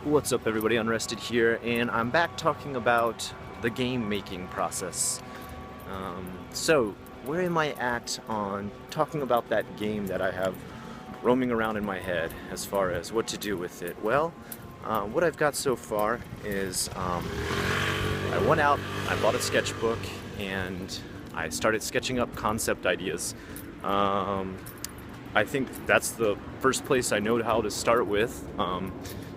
What's up everybody, Unrested here, and I'm back talking about the game making process. So, where am I at on talking about that game that I have roaming around in my head as far as what to do with it? Well, what I've got so far is I went out, I bought a sketchbook, and I started sketching up concept ideas. I think that's the first place I know how to start with.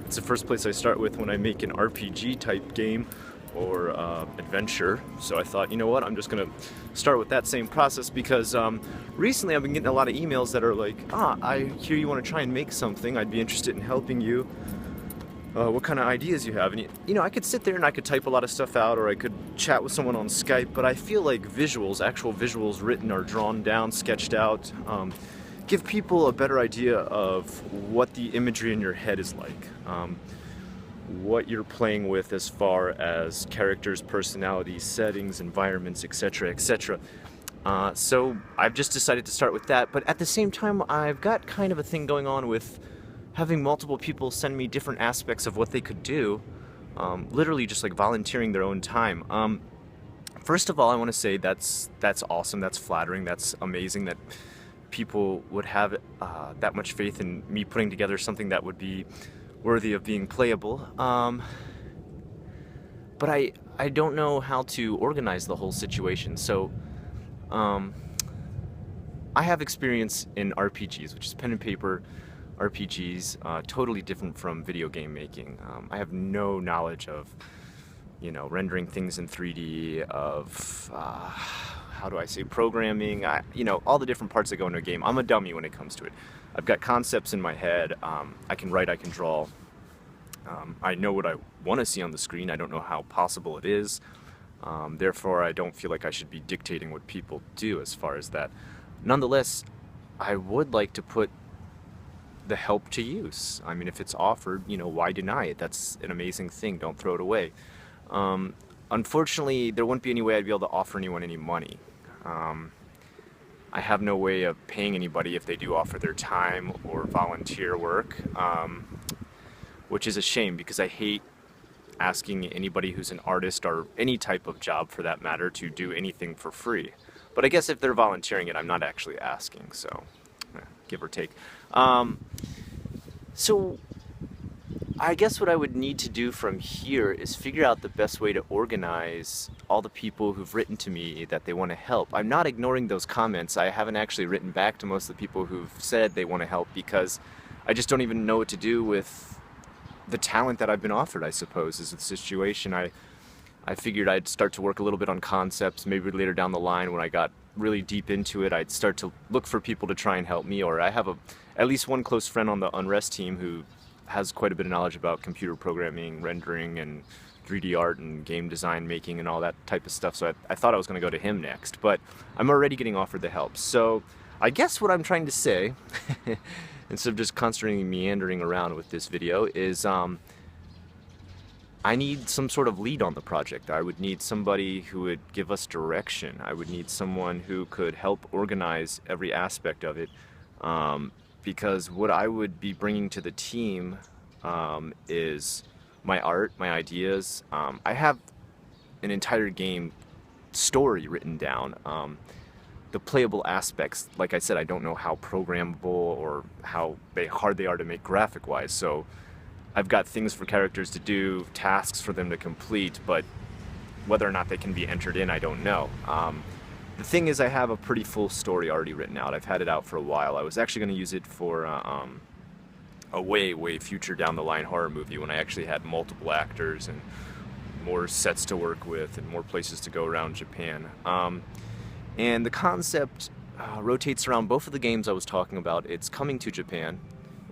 It's the first place I start with when I make an RPG type game or adventure. So I thought, you know what, I'm just gonna start with that same process because recently I've been getting a lot of emails that are like, I hear you want to try and make something. I'd be interested in helping you. What kind of ideas you have? And I could sit there and I could type a lot of stuff out, or I could chat with someone on Skype. But I feel like visuals, actual visuals, written or drawn down, sketched out, give people a better idea of what the imagery in your head is like, what you're playing with as far as characters, personalities, settings, environments, etc., etc. So I've just decided to start with that, but at the same time I've got kind of a thing going on with having multiple people send me different aspects of what they could do, literally just like volunteering their own time. First of all, I want to say that's awesome, that's flattering, that's amazing that people would have that much faith in me putting together something that would be worthy of being playable. But I don't know how to organize the whole situation. So I have experience in RPGs, which is pen and paper RPGs, totally different from video game making. I have no knowledge of rendering things in 3D, of how do I say, programming, all the different parts that go into a game. I'm a dummy when it comes to it. I've got concepts in my head. I can write, I can draw. I know what I want to see on the screen. I don't know how possible it is. Therefore, I don't feel like I should be dictating what people do as far as that. Nonetheless, I would like to put the help to use. I mean, if it's offered, why deny it? That's an amazing thing. Don't throw it away. Unfortunately, there wouldn't be any way I'd be able to offer anyone any money. I have no way of paying anybody if they do offer their time or volunteer work, which is a shame because I hate asking anybody who's an artist or any type of job for that matter to do anything for free. But I guess if they're volunteering it, I'm not actually asking, so give or take. So I guess what I would need to do from here is figure out the best way to organize all the people who've written to me that they want to help. I'm not ignoring those comments. I haven't actually written back to most of the people who've said they want to help because I just don't even know what to do with the talent that I've been offered, I suppose, is the situation. I figured I'd start to work a little bit on concepts. Maybe later down the line when I got really deep into it, I'd start to look for people to try and help me. Or I have at least one close friend on the Unrest team who has quite a bit of knowledge about computer programming, rendering, and 3D art and game design making and all that type of stuff. So I thought I was going to go to him next, but I'm already getting offered the help. So I guess what I'm trying to say, instead of just constantly meandering around with this video, is I need some sort of lead on the project. I would need somebody who would give us direction. I would need someone who could help organize every aspect of it. Because what I would be bringing to the team is my art, my ideas. I have an entire game story written down. The playable aspects, like I said, I don't know how programmable or how hard they are to make graphic-wise. So I've got things for characters to do, tasks for them to complete, but whether or not they can be entered in, I don't know. The thing is, I have a pretty full story already written out. I've had it out for a while. I was actually going to use it for a way future down the line horror movie when I actually had multiple actors and more sets to work with and more places to go around Japan. And the concept rotates around both of the games I was talking about. It's coming to Japan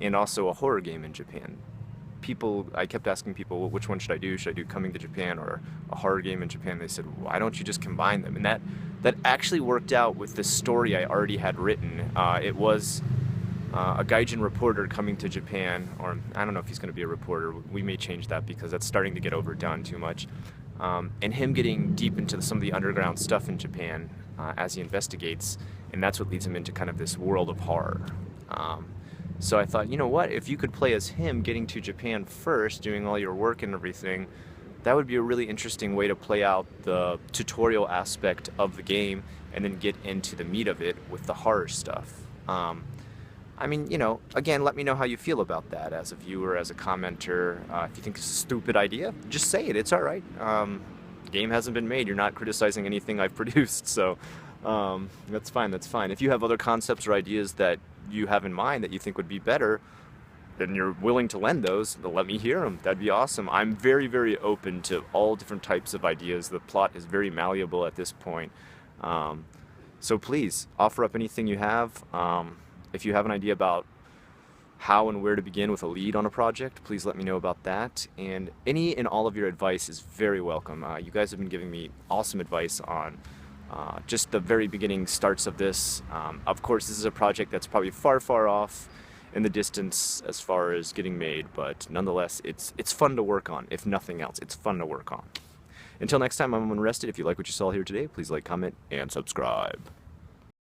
and also a horror game in Japan. I kept asking people, well, which one should I do? Should I do Coming to Japan or a horror game in Japan? They said, why don't you just combine them? And that actually worked out with the story I already had written. It was a Gaijin reporter coming to Japan, or I don't know if he's going to be a reporter. We may change that because that's starting to get overdone too much. And him getting deep into some of the underground stuff in Japan as he investigates, and that's what leads him into kind of this world of horror. So I thought, you know what, if you could play as him getting to Japan first, doing all your work and everything, that would be a really interesting way to play out the tutorial aspect of the game and then get into the meat of it with the horror stuff. I mean, you know, again, let me know how you feel about that as a viewer, as a commenter. If you think it's a stupid idea, just say it. It's all right. The game hasn't been made. You're not criticizing anything I've produced, so that's fine. That's fine. If you have other concepts or ideas that you have in mind that you think would be better, then you're willing to lend those, then let me hear them. That'd be awesome. I'm very, very open to all different types of ideas. The plot is very malleable at this point. So please, offer up anything you have. If you have an idea about how and where to begin with a lead on a project, please let me know about that. And any and all of your advice is very welcome. You guys have been giving me awesome advice on just the very beginning starts of this. Of course, this is a project that's probably far, far off in the distance as far as getting made, but nonetheless, it's fun to work on. If nothing else, it's fun to work on. Until next time, I'm Unrested. If you like what you saw here today, please like, comment, and subscribe.